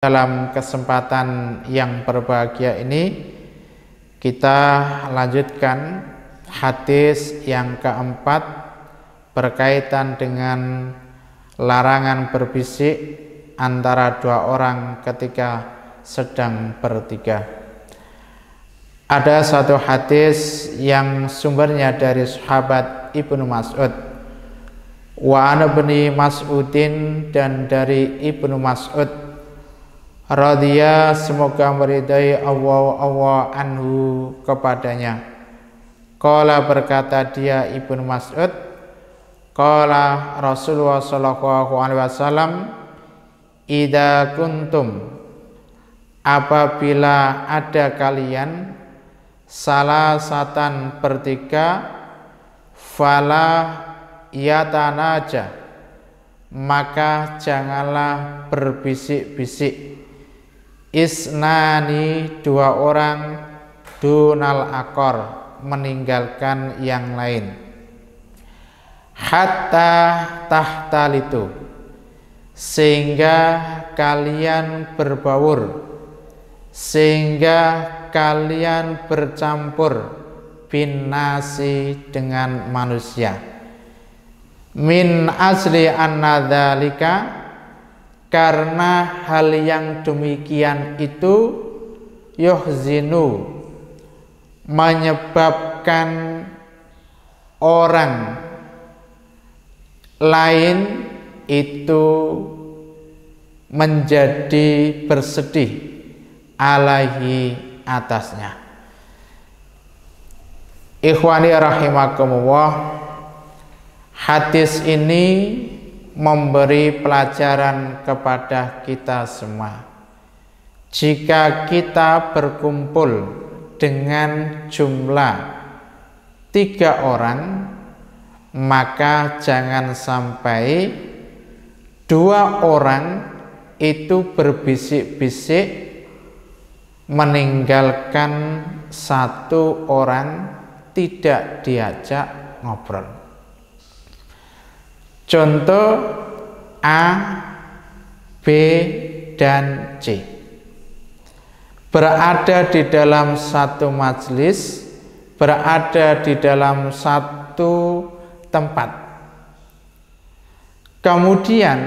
Dalam kesempatan yang berbahagia ini kita lanjutkan hadis yang keempat berkaitan dengan larangan berbisik antara dua orang ketika sedang bertiga. Ada satu hadis yang sumbernya dari sahabat Ibnu Mas'ud, wa an ibni Mas'udin, dan dari Ibnu Mas'ud radhiya, semoga meridai Allah anhu kepadanya. Qala, berkata dia Ibnu Mas'ud, qala Rasulullah sallallahu alaihi wasallam, idza kuntum, apabila ada kalian, salasatan bertiga, fala yatanaja, maka janganlah berbisik-bisik, isnani, dua orang, dunal akor, meninggalkan yang lain, hatta tahtalitu, sehingga kalian berbaur, sehingga kalian bercampur, bin nasi, dengan manusia, min asli annadzalika, karena hal yang demikian itu yuhzinu, menyebabkan orang lain itu menjadi bersedih, alaihi, atasnya. Ikhwani rahimakumullah, hadis ini memberi pelajaran kepada kita semua. Jika kita berkumpul dengan jumlah 3 orang, maka jangan sampai 2 orang itu berbisik-bisik meninggalkan 1 orang tidak diajak ngobrol. Contoh A, B, dan C berada di dalam satu majelis, berada di dalam satu tempat. Kemudian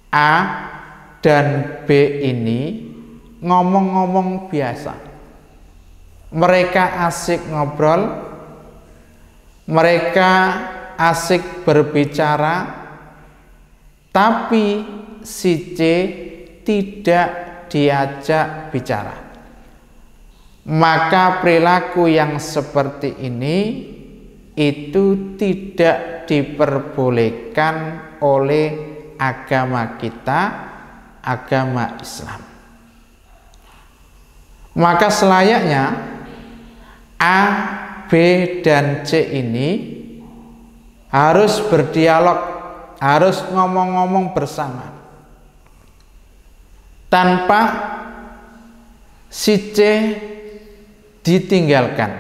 A dan B ini ngomong-ngomong biasa. Mereka asik ngobrol, mereka asik berbicara, tapi si C tidak diajak bicara. Maka perilaku yang seperti ini itu tidak diperbolehkan oleh agama kita, agama Islam. Maka selayaknya A, B, dan C ini harus berdialog, harus ngomong-ngomong bersama, tanpa si C ditinggalkan,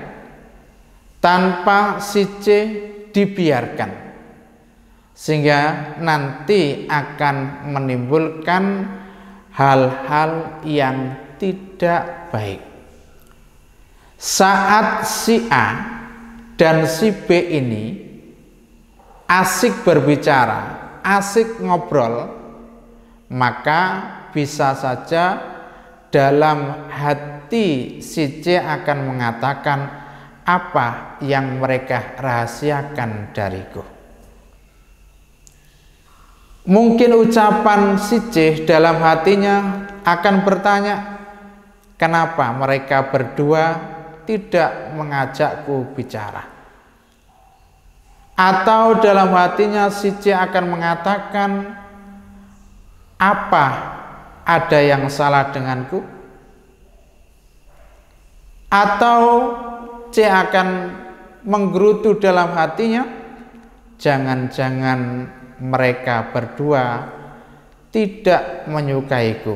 tanpa si C dibiarkan, sehingga nanti akan menimbulkan hal-hal yang tidak baik. Saat si A dan si B ini asik berbicara, asik ngobrol, maka bisa saja dalam hati si C akan mengatakan, apa yang mereka rahasiakan dariku. Mungkin ucapan si C dalam hatinya akan bertanya, kenapa mereka berdua tidak mengajakku bicara? Atau dalam hatinya si C akan mengatakan, apa ada yang salah denganku? Atau C akan menggerutu dalam hatinya, jangan-jangan mereka berdua tidak menyukaiku,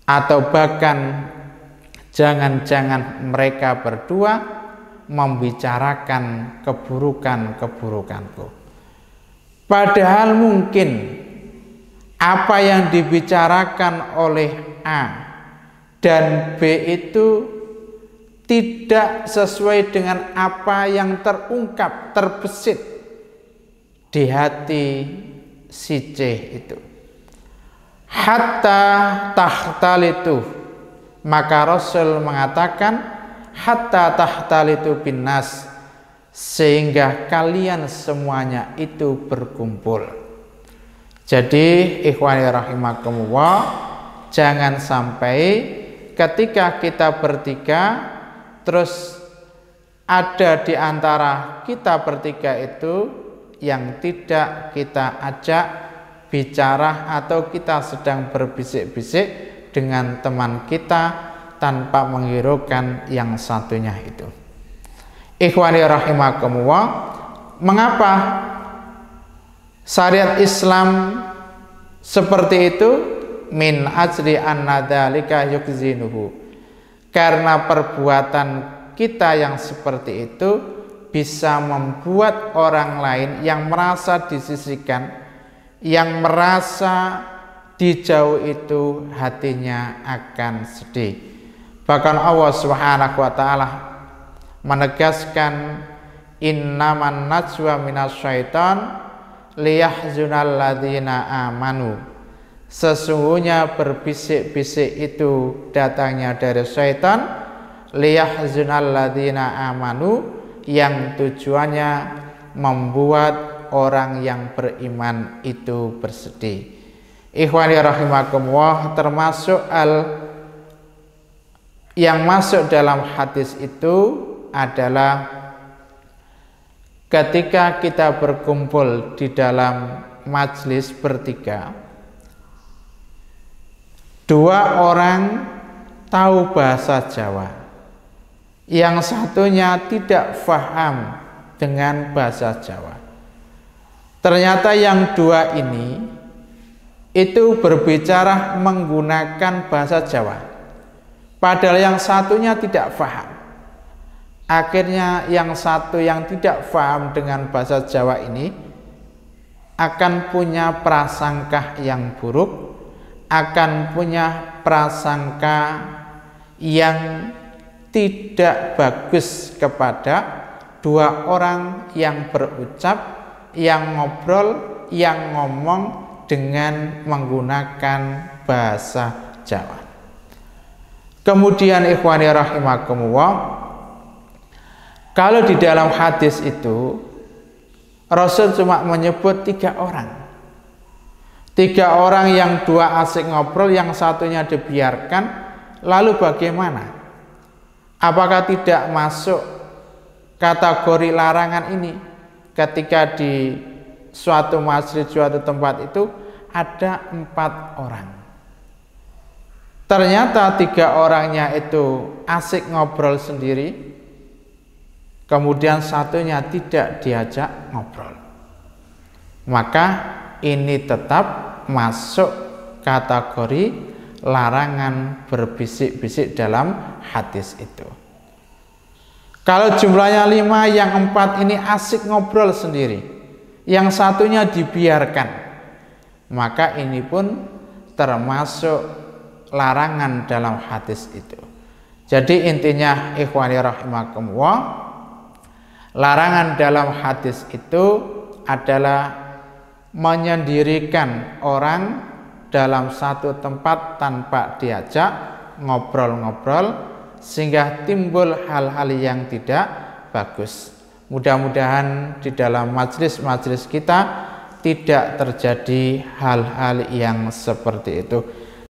atau bahkan jangan-jangan mereka berdua membicarakan keburukan-keburukanku. Padahal mungkin apa yang dibicarakan oleh A dan B itu tidak sesuai dengan apa yang terungkap, terbesit di hati si C itu. Hatta tahtalitu, maka Rasul mengatakan hatta tahtalitu binnas, sehingga kalian semuanya itu berkumpul. Jadi ikhwani rahimakumullah, jangan sampai ketika kita bertiga terus ada di antara kita bertiga itu yang tidak kita ajak bicara atau kita sedang berbisik-bisik dengan teman kita tanpa menghiraukan yang satunya itu. Ikhwani rahimakumullah, mengapa syariat Islam seperti itu? Min ajli anna dzalika yukzinuhu, karena perbuatan kita yang seperti itu bisa membuat orang lain yang merasa disisihkan, yang merasa dijauh itu hatinya akan sedih. Bahkan Allah Subhanahu wa taala menegaskan innaman najwa minasyaiton liyahzunal ladzina amanu, sesungguhnya berbisik-bisik itu datangnya dari syaitan, liyahzunal ladzina amanu, yang tujuannya membuat orang yang beriman itu bersedih. Ikhwani rahimakumullah, termasuk yang masuk dalam hadis itu adalah ketika kita berkumpul di dalam majelis bertiga, dua orang tahu bahasa Jawa, yang satunya tidak paham dengan bahasa Jawa. Ternyata yang dua ini itu berbicara menggunakan bahasa Jawa, padahal yang satunya tidak paham. Akhirnya yang satu yang tidak paham dengan bahasa Jawa ini akan punya prasangka yang buruk, akan punya prasangka yang tidak bagus kepada dua orang yang berucap, yang ngobrol, yang ngomong dengan menggunakan bahasa Jawa. Kemudian ikhwani rahimakumullah, kalau di dalam hadis itu Rasul cuma menyebut tiga orang yang dua asik ngobrol, yang satunya dibiarkan, lalu bagaimana? Apakah tidak masuk kategori larangan ini ketika di suatu masjid, suatu tempat itu ada 4 orang, ternyata 3 orangnya itu asik ngobrol sendiri, kemudian satunya tidak diajak ngobrol, maka ini tetap masuk kategori larangan berbisik-bisik dalam hadis itu. Kalau jumlahnya 5, yang 4 ini asik ngobrol sendiri, yang satunya dibiarkan, maka ini pun termasuk larangan dalam hadis itu. Jadi intinya ikhwani rahimakumullah, larangan dalam hadis itu adalah menyendirikan orang dalam satu tempat tanpa diajak ngobrol-ngobrol, sehingga timbul hal-hal yang tidak bagus. Mudah-mudahan di dalam majelis-majelis kita tidak terjadi hal-hal yang seperti itu.